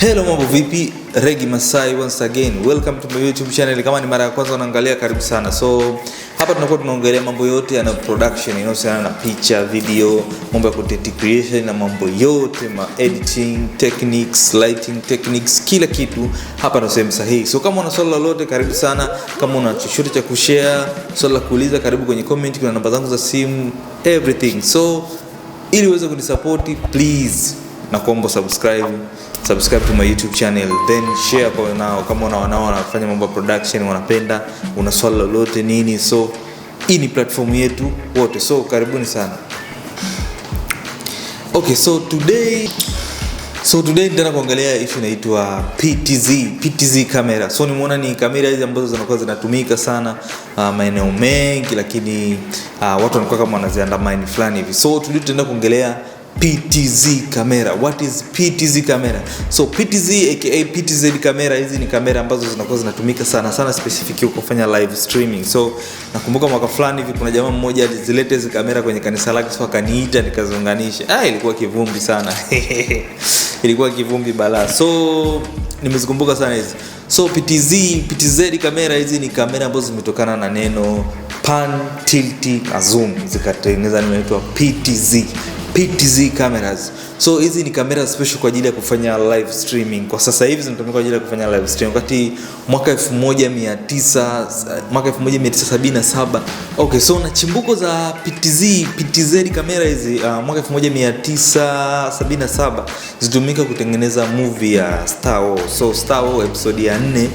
Hello, mambo vipi? Regi Masai once again. Welcome to my YouTube channel. Kama ni mara ya kwanza unaangalia, karibu sana. So hapa tunakuwa tunaongelea mambo yote yana production, inayohusiana na picha, video, mambo ya content creation na mambo yote editing techniques, lighting techniques, kila kitu hapa ndo sehemu sahihi. So kama una swali lolote, karibu sana. Kama una chochote cha kushare, swali la kuuliza, karibu kwenye comment, kuna namba zangu za simu, everything. So ili uweze kunisupport, please nakuomba subscribe to my YouTube channel, then share kwa nao kama wanao wanafanya mambo ya production, wanapenda, una swali lolote nini. So hii ni platform yetu wote, so karibuni sana. Okay, so today nitaenda kuangalia issue inaitwa PTZ camera. So nimeona ni kamera hizi ambazo zinakuwa zinatumika sana maeneo mengi, lakini watu wanakuwa kama wanaziandamine fulani hivi. So today tutaenda kuongelea PTZ camera. What is PTZ camera? So PTZ aka PTZ camera, hizi ni kamera ambazo zinakuwa zinatumika sana specific kufanya live streaming. So nakumbuka mwaka fulani hivi kuna jamaa mmoja alizileta hizi kamera kwenye kanisa lake, so akaniita nikaziunganisha. Ilikuwa kivumbi sana. Ilikuwa kivumbi balaa. So nimezikumbuka sana hizi. So PTZ kamera, hizi ni kamera ambazo zimetokana na neno pan, tilt na zoom, zikatengeneza inaitwa PTZ cameras. So hizi ni kamera special kwa ajili ya kufanya live streaming. Kwa sasa hivi zinatumika kwa ajili ya kufanya live streaming. Wakati mwaka 1977. Okay, so na chimbuko za PTZ kamera hizi mwaka 1977 zitumika kutengeneza movie ya Star Wars. So Star Wars episode ya 4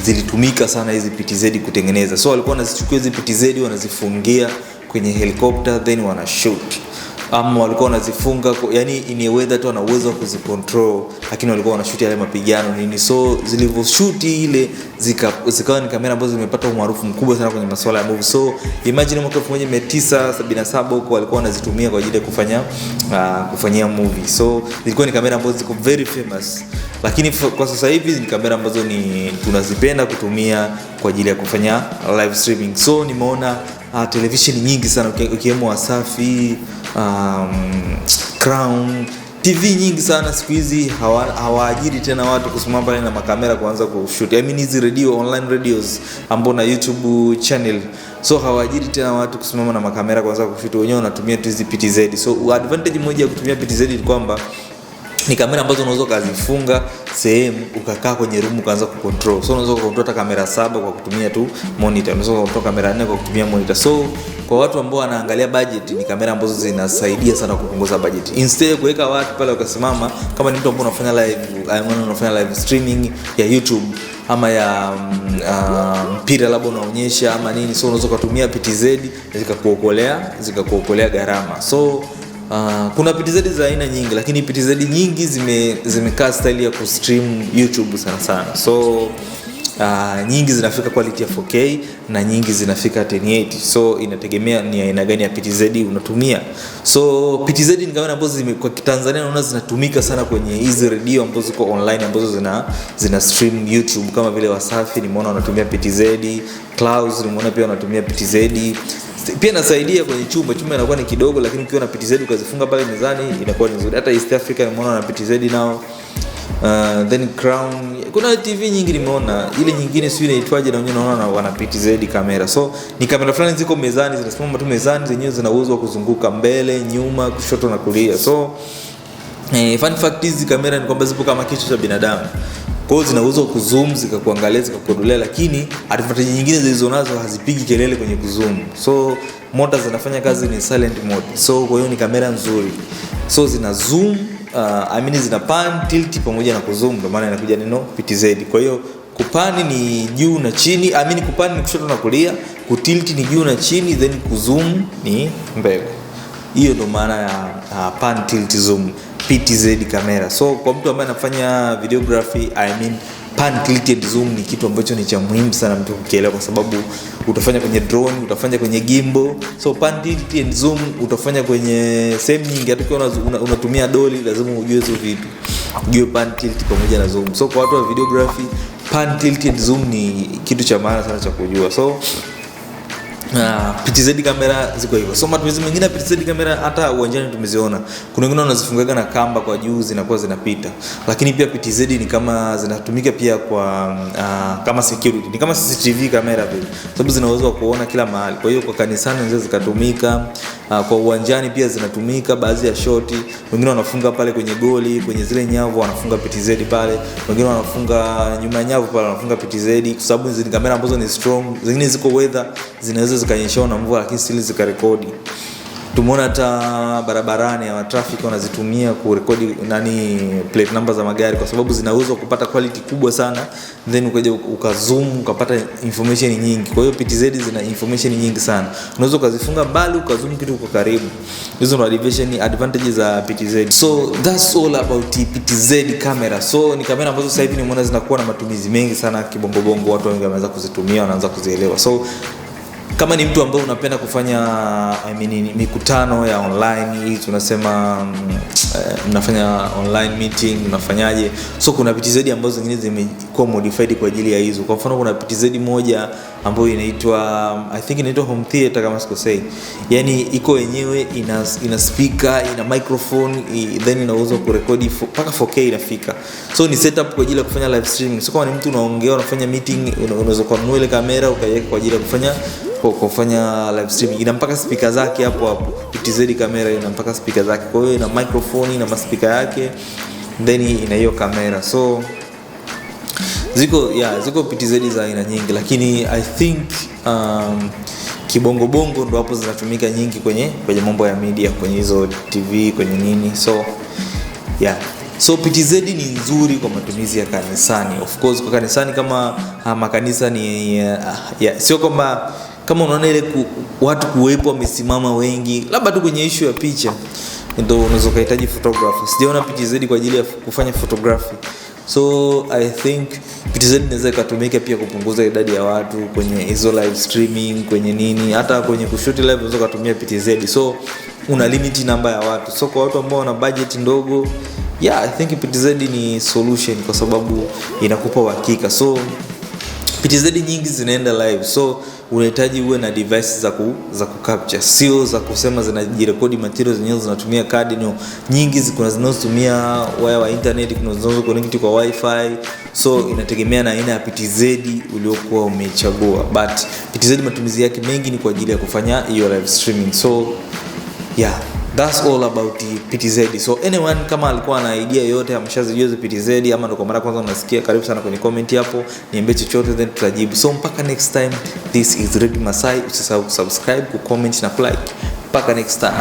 zilitumika sana hizi PTZ kutengeneza. So walikuwa wanazichukua hizi PTZ wanazifungia kwenye helicopter, then wanashoot. Walikuwa wanazifunga, yani in a way that wana uwezo wa kuzicontrol, lakini walikuwa wanashoot yale mapigano nini. So zilivyoshoot ile zikawa ni kamera ambazo zimepata umaarufu mkubwa sana kwenye masuala ya movie. So imagine mwaka 1977 huko walikuwa wanazitumia kwa ajili ya kufanyia movie. So zilikuwa ni kamera ambazo ziko very famous, lakini kwa sasa hivi ni kamera ambazo tunazipenda kutumia kwa ajili ya kufanya live streaming. So nimeona television nyingi sana ukiwemo Wasafi, Crown, TV nyingi sana siku hizi hawaajiri tena watu kusimama pale na makamera kuanza kushoot. I mean hizi radio, online radios ambao na YouTube channel. So hawaajiri tena watu kusimama na makamera kuanza kushoot, wenyewe wanatumia tu hizi PTZ. So advantage moja ya kutumia PTZ ni kwamba ni kamera ambazo unaweza kuzifunga sehemu ukakaa kwenye room ukaanza kucontrol. So unaweza kucontrol hata kamera 7 kwa kutumia tu monitor, unaweza kucontrol kamera 4 kwa kutumia monitor. So kwa watu ambao wanaangalia budget, ni kamera ambazo zinasaidia sana kupunguza budget. Instead kuweka watu pale ukasimama, kama ni mtu ambaye unafanya live streaming ya YouTube ama ya mpira labda unaonyesha ama nini, so unaweza kutumia PTZ zikakuokolea gharama. So kuna PTZ za aina nyingi, lakini PTZ nyingi zimekaa style ya kustream YouTube sana. So nyingi zinafika quality ya 4K na nyingi zinafika 1080. So inategemea ni aina gani ya PTZ unatumia. So PTZ ni kamera ambazo kwa Tanzania naona zinatumika sana kwenye hizi radio ambazo ziko online ambazo zina stream YouTube, kama vile Wasafi nimeona wanatumia PTZ, Clouds nimeona pia wanatumia PTZ. Pia nasaidia kwenye chumba inakuwa ni kidogo, lakini ukiwa na PTZ ukazifunga pale mezani inakuwa ni nzuri. Hata East Africa nimeona na PTZ nao. Then Crown, kuna TV nyingi nimeona, ile nyingine sio inaitwaje, naona wana PTZ kamera. So ni kamera fulani ziko mezani, zinasimama tu mezani, zenyewe zina uwezo wa kuzunguka mbele, nyuma, kushoto na kulia. So fun fact, hizi kamera ni kwamba zipo kama kichwa cha binadamu. Kwa hiyo zina uwezo kuzoom, zikakuangalia, zikakukodolea, lakini advantage nyingine zilizonazo hazipigi kelele kwenye kuzoom. So motor zinafanya kazi ni silent mode. So kwa hiyo ni kamera nzuri. So zina zoom, zina pan, tilt pamoja na kuzoom, ndio maana inakuja neno PTZ. Kwa hiyo kupani ni juu na chini, kupani ni kushoto na kulia, kutilt ni juu na chini, then kuzoom ni mbele. Hiyo ndio maana ya pan, tilt, zoom, PTZ kamera. So kwa mtu ambaye anafanya videography, pan, tilt and zoom ni kitu ambacho ni cha muhimu sana mtu kukielewa, kwa sababu utafanya kwenye drone, utafanya kwenye gimbal. So pan, tilt and zoom utafanya kwenye sehemu nyingi. Hata ukiwa unatumia dolly lazima ujue hizo vitu, ujue pan, tilt pamoja na zoom. So kwa watu wa videography, pan, tilt and zoom ni kitu cha maana sana cha kujua. So PTZ kamera ziko hivyo. So matumizi mengine ya PTZ kamera hata uwanjani tumeziona. Kuna wengine wanazifungaga na kamba kwa juu zinakuwa zinapita. Lakini pia PTZ ni kama zinatumika pia kwa kama security. Ni kama CCTV kamera vile. Sababu zina uwezo wa kuona kila mahali. Kwa hiyo kwa kanisani zinaweza zikatumika, kwa uwanjani pia zinatumika baadhi ya shoti. Wengine wanafunga pale kwenye goli, kwenye zile nyavu wanafunga PTZ pale. Wengine wanafunga nyuma ya nyavu pale wanafunga PTZ kwa sababu hizo ni kamera ambazo ni strong. Zingine ziko weather, zinaweza zikanyeshewa na mvua lakini still zikarekodi. Tumeona hata barabarani ya traffic wanazitumia kurekodi plate number za magari kwa sababu zinaweza kupata quality kubwa sana, then ukaja ukazoom ukapata information nyingi. Kwa hiyo PTZ zina information nyingi sana. Unaweza ukazifunga mbali ukazoom kitu kwa karibu. Hizo ndio advantages za PTZ. So that's all about PTZ camera. So ni kamera ambazo sasa hivi nimeona zinakuwa na matumizi mengi sana kibongo bongo, watu wengi wameanza kuzitumia, wanaanza kuzielewa. So kama ni mtu ambaye unapenda kufanya mikutano ya online, hii tunasema mnafanya online meeting, unafanyaje? So kuna PTZ ambazo zingine zimekuwa modified kwa ajili ya hizo. Kwa mfano kuna PTZ moja ambayo inaitwa home theater kama sikosei. Yaani iko yenyewe ina speaker, ina microphone, then inaweza kurekodi mpaka 4K inafika. So ni setup kwa ajili ya kufanya live streaming. So kama ni mtu unaongea, unafanya meeting, unaweza kununua ile kamera ukaiweka kwa ajili ya kufanya live streaming. Ina mpaka speaker zake hapo. PTZ kamera ina mpaka speaker zake. Kwa hiyo ina microphone, ina speaker yake, then ina hiyo kamera. So ziko PTZ za aina nyingi, lakini I think kibongo bongo ndo hapo zinatumika nyingi kwenye mambo ya media, kwenye hizo TV, kwenye nini. So PTZ ni nzuri kwa matumizi ya kanisani. Of course kwa kanisani kama makanisa ni sio kama unaona ile watu kuwepo wamesimama wengi, labda tu kwenye issue ya picha ndio unaweza kuhitaji photographer. Sijaona PTZ kwa ajili ya kufanya photography. So I think PTZ inaweza kutumika pia kupunguza idadi ya watu kwenye hizo live streaming, kwenye nini, hata kwenye kushoot live unaweza kutumia PTZ. So una limit namba ya watu. So kwa watu ambao wana budget ndogo, I think PTZ ni solution kwa sababu inakupa uhakika. So PTZ nyingi zinaenda live. So unahitaji uwe na devices za kucapture, sio za kusema zinajirekodi material zenyewe zinatumia card. Nyingi kuna zinazotumia waya wa internet, kuna zinazo connect kwa wifi. So inategemea na aina ya PTZ uliokuwa umechagua, but PTZ matumizi yake mengi ni kwa ajili ya kufanya hiyo live streaming. So that's all about PTZ. So anyone kama alikuwa na idea yote ameshazijua PTZ ama ndo kwa mara kwanza unasikia, karibu sana kwenye comment hapo, niambie chochote then tutajibu. So mpaka next time, this is Red Masai. Usisahau kusubscribe, kucomment na kulike. Mpaka next time.